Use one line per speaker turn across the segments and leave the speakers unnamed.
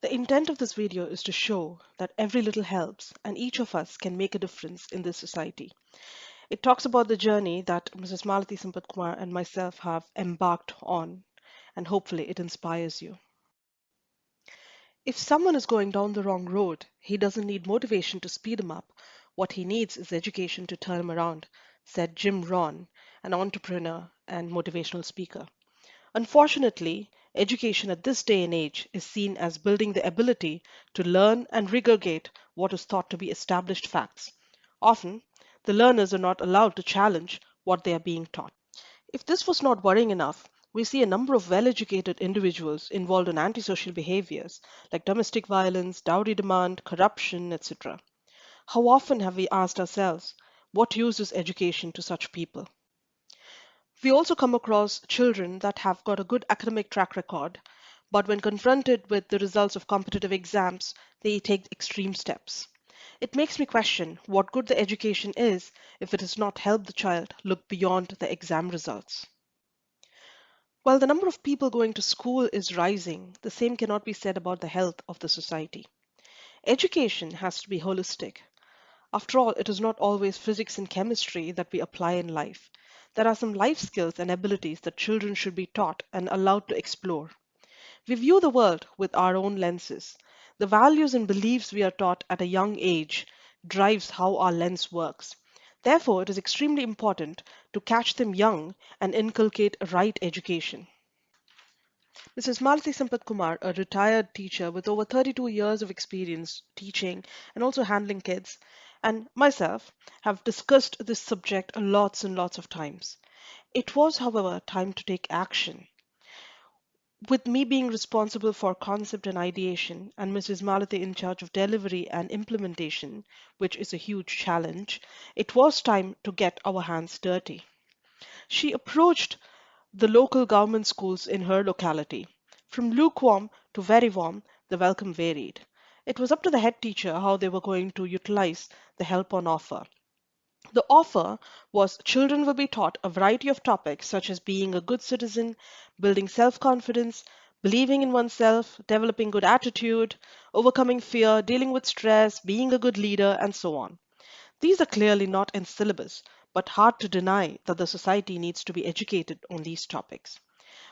The intent of this video is to show that every little helps and each of us can make a difference in this society. It talks about the journey that Mrs. Malati Sampath Kumar and myself have embarked on, and hopefully it inspires you. If someone is going down the wrong road, he doesn't need motivation to speed him up. What he needs is education to turn him around, said Jim Rohn, an entrepreneur and motivational speaker. Unfortunately, education at this day and age is seen as building the ability to learn and regurgitate what is thought to be established facts. Often, the learners are not allowed to challenge what they are being taught. If this was not worrying enough, we see a number of well educated individuals involved in antisocial behaviors like domestic violence, dowry demand, corruption, etc. How often have we asked ourselves, what use is education to such people? We also come across children that have got a good academic track record, but when confronted with the results of competitive exams, they take extreme steps. It makes me question what good the education is if it has not helped the child look beyond the exam results. While the number of people going to school is rising, the same cannot be said about the health of the society. Education has to be holistic. After all, it is not always physics and chemistry that we apply in life. There are some life skills and abilities that children should be taught and allowed to explore. We view the world with our own lenses. The values and beliefs we are taught at a young age drives how our lens works. Therefore, it is extremely important to catch them young and inculcate a right education. Mrs. Malati Sampath Kumar, a retired teacher with over 32 years of experience teaching and also handling kids, and myself have discussed this subject lots and lots of times. It was, however, time to take action. With me being responsible for concept and ideation, and Mrs. Malati in charge of delivery and implementation, which is a huge challenge, it was time to get our hands dirty. She approached the local government schools in her locality. From lukewarm to very warm, the welcome varied. It was up to the head teacher how they were going to utilize the help on offer. The offer was children will be taught a variety of topics such as being a good citizen, building self confidence, believing in oneself, developing good attitude, overcoming fear, dealing with stress, being a good leader, and so on. These are clearly not in syllabus, but hard to deny that the society needs to be educated on these topics.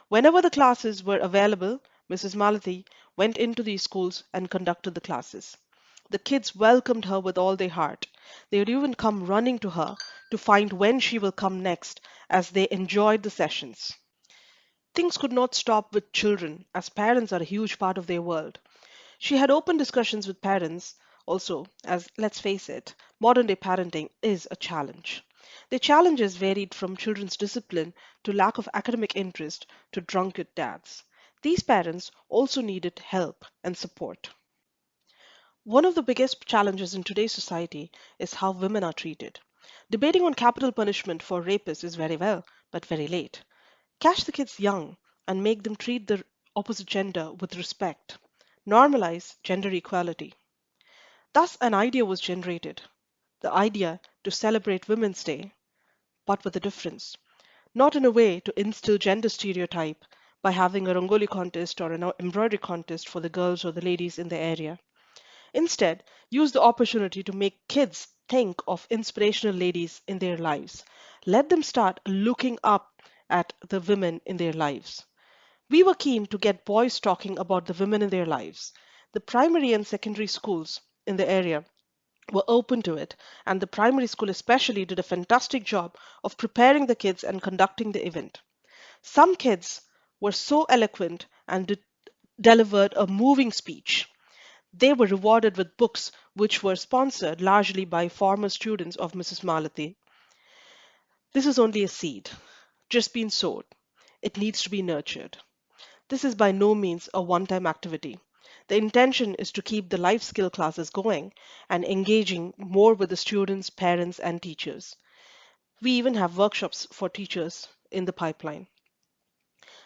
Whenever the classes were available, Mrs. Malathi went into these schools and conducted the classes. The kids welcomed her with all their heart. They would even come running to her to find when she will come next as they enjoyed the sessions. Things could not stop with children, as parents are a huge part of their world. She had open discussions with parents also, as let's face it, modern day parenting is a challenge. The challenges varied from children's discipline to lack of academic interest to drunkard dads. These parents also needed help and support. One of the biggest challenges in today's society is how women are treated. Debating on capital punishment for rapists is very well, but very late. Catch the kids young and make them treat the opposite gender with respect. Normalize gender equality. Thus, an idea was generated the idea to celebrate Women's Day, but with a difference. Not in a way to instill gender stereotype by having a Rangoli contest or an embroidery contest for the girls or the ladies in the area. Instead, use the opportunity to make kids think of inspirational ladies in their lives. Let them start looking up at the women in their lives. We were keen to get boys talking about the women in their lives. The primary and secondary schools in the area were open to it, and the primary school especially did a fantastic job of preparing the kids and conducting the event. Some kids were so eloquent and delivered a moving speech. They were rewarded with books which were sponsored largely by former students of Mrs. Malathi. This is only a seed, just been sowed. It needs to be nurtured. This is by no means a one time activity. The intention is to keep the life skill classes going and engaging more with the students, parents, and teachers. We even have workshops for teachers in the pipeline.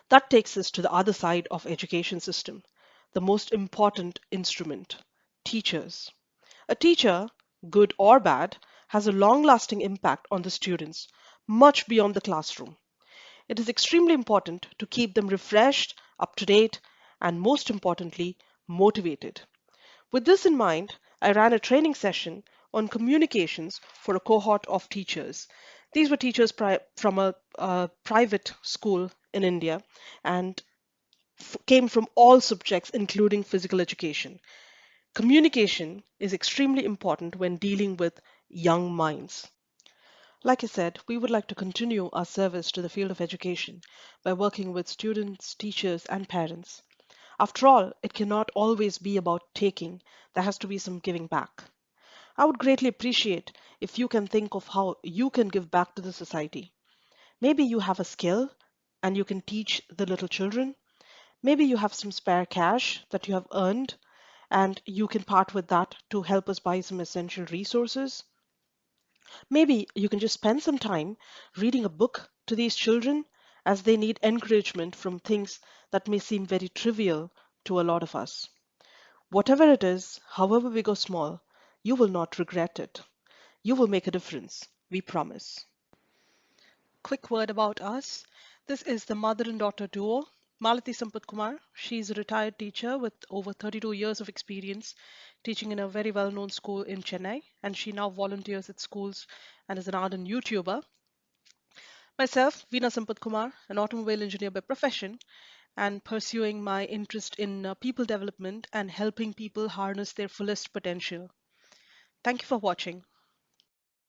That takes us to the other side of education system, the most important instrument, teachers. A teacher, good or bad, has a long-lasting impact on the students, much beyond the classroom. It is extremely important to keep them refreshed, up to date, and most importantly, motivated. With this in mind, I ran a training session on communications for a cohort of teachers. These were teachers from a private school in India and came from all subjects, including physical education. Communication is extremely important when dealing with young minds. Like I said, we would like to continue our service to the field of education by working with students, teachers, and parents. After all, it cannot always be about taking, there has to be some giving back. I would greatly appreciate if you can think of how you can give back to the society. Maybe you have a skill and you can teach the little children. Maybe you have some spare cash that you have earned and you can part with that to help us buy some essential resources. Maybe you can just spend some time reading a book to these children as they need encouragement from things that may seem very trivial to a lot of us. Whatever it is, however big or small, you will not regret it. You will make a difference, we promise. Quick word about us. This is the mother and daughter duo, Malati Sampath Kumar. She's a retired teacher with over 32 years of experience teaching in a very well known school in Chennai, and she now volunteers at schools and is an ardent YouTuber. Myself, Veena Sampath Kumar, an automobile engineer by profession, and pursuing my interest in people development and helping people harness their fullest potential. Thank you for watching.